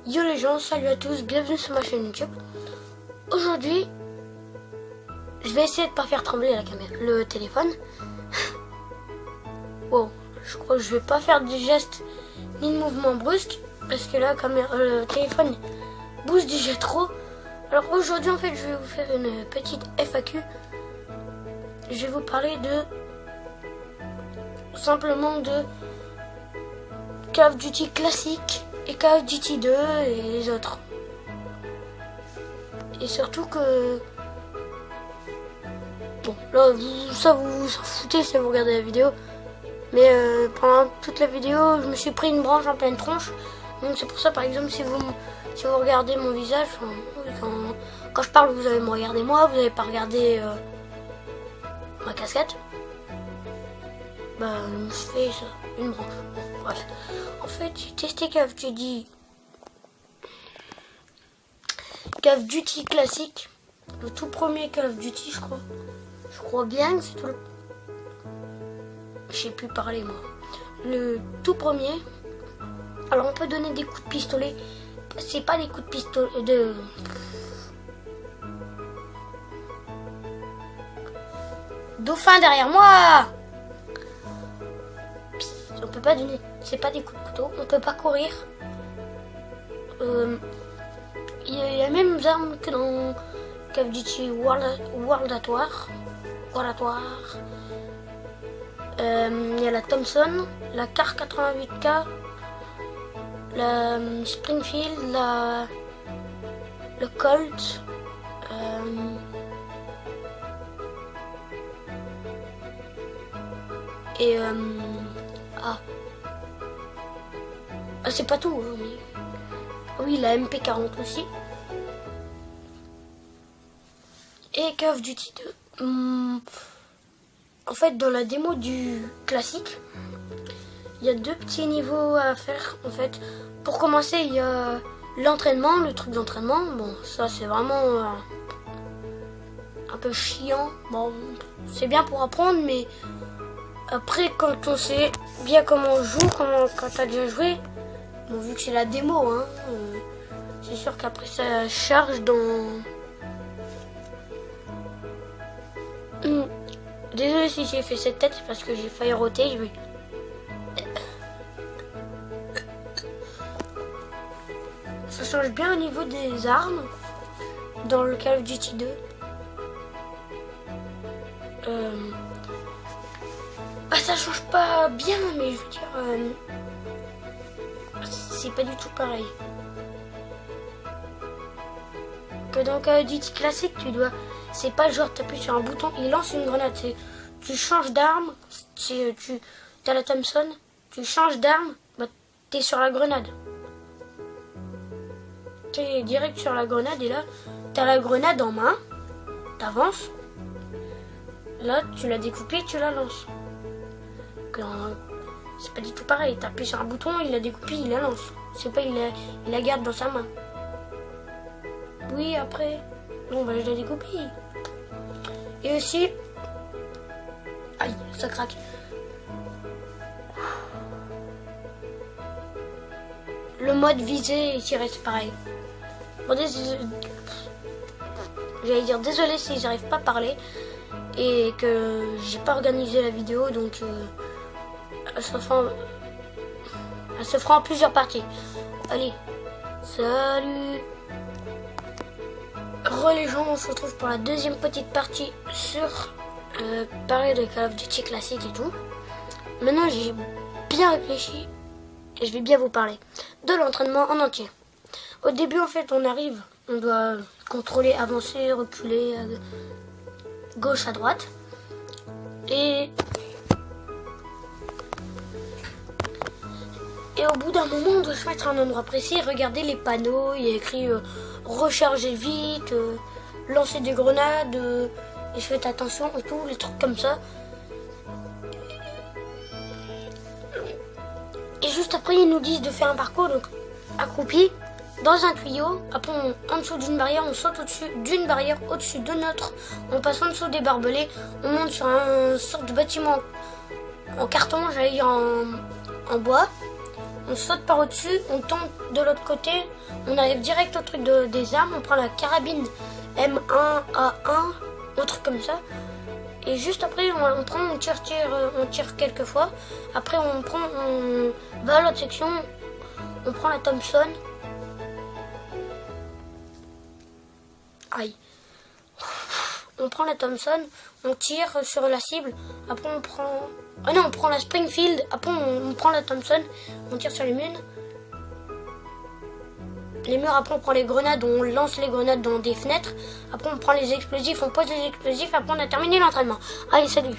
Yo les gens, salut à tous, bienvenue sur ma chaîne YouTube. Aujourd'hui, je vais essayer de pas faire trembler la caméra, le téléphone. Wow, je crois que je vais pas faire de gestes ni de mouvements brusques parce que là, le téléphone bouge déjà trop. Alors aujourd'hui, en fait, je vais vous faire une petite FAQ. Je vais vous parler simplement de Call of Duty classique et Call of Duty 2 et les autres. Et surtout que... Bon, là, vous en foutez si vous regardez la vidéo. Mais pendant toute la vidéo, je me suis pris une branche en pleine tronche. Donc c'est pour ça, par exemple, si vous regardez mon visage, quand je parle, vous allez me regarder moi, vous n'allez pas regarder ma casquette. Bah, je me suis fait ça, une branche. Bon, bref. En fait, j'ai testé Call of Duty classique. Le tout premier Call of Duty, je crois. Je crois bien que c'est tout le... Je sais plus parler, moi. Le tout premier. Alors, on peut donner des coups de pistolet. C'est pas des coups de pistolet de... Dauphin derrière moi! On peut pas donner... C'est pas des coups de couteau. On peut pas courir. Il y a même des armes que dans Call of Duty World at War. Il y a la Thompson, la Car 88K, la Springfield, le Colt, et c'est pas tout, hein, mais... Oui, la MP40 aussi. Et Call of Duty 2. En fait, dans la démo du classique, il y a deux petits niveaux à faire. En fait, pour commencer, il y a l'entraînement, le truc d'entraînement. Bon, ça c'est vraiment un peu chiant. Bon, c'est bien pour apprendre, mais après, quand on sait bien comment on joue, quand t'as déjà joué, bon, vu que c'est la démo, hein, c'est sûr qu'après ça charge dans... Désolé si j'ai fait cette tête, parce que j'ai failli roter. Ça change bien au niveau des armes dans le Call of Duty 2. Ça change pas bien, mais je veux dire, c'est pas du tout pareil. Que dans Call of Duty classique, c'est pas genre t'appuies sur un bouton, il lance une grenade. Tu changes d'arme, t'as la Thompson, tu changes d'arme, bah t'es sur la grenade. T'es direct sur la grenade et là, t'as la grenade en main, t'avances. Là, tu l'as découpée, tu la lances. C'est pas du tout pareil. T'appuies sur un bouton, il la découpe, il la lance. C'est pas il la garde dans sa main. Oui, après. Bon, bah je la découpe. Et aussi... Aïe, ça craque. Le mode visée et tirer, c'est pareil. Bon, j'allais dire désolé si j'arrive pas à parler. Et que j'ai pas organisé la vidéo, donc... Elle se fera en plusieurs parties. Allez, salut. Les gens, on se retrouve pour la deuxième petite partie sur parler de Call of Duty classique et tout. Maintenant, j'ai bien réfléchi et je vais bien vous parler de l'entraînement en entier. Au début, en fait, on doit contrôler, avancer, reculer, gauche à droite. Et au bout d'un moment, on doit se mettre à un endroit précis, regarder les panneaux, il y a écrit recharger vite, lancer des grenades, et faites attention et tout, les trucs comme ça. Et juste après, ils nous disent de faire un parcours, donc accroupi, dans un tuyau, après en dessous d'une barrière, on saute au-dessus d'une barrière, au-dessus de notre, on passe en dessous des barbelés, on monte sur un sorte de bâtiment en carton, j'allais dire en bois. on saute par au-dessus, on tombe de l'autre côté, on arrive direct au truc des armes, on prend la carabine M1A1, un truc comme ça. Et juste après, on tire quelques fois. Après, on va à l'autre section, on prend la Thompson. Aïe. On prend la Thompson, on tire sur la cible. Après, on prend... Ah non, on prend la Springfield. Après, on prend la Thompson, on tire sur les murs. Après, on prend les grenades, on lance les grenades dans des fenêtres. Après, on prend les explosifs, on pose les explosifs. Après, on a terminé l'entraînement. Allez, salut!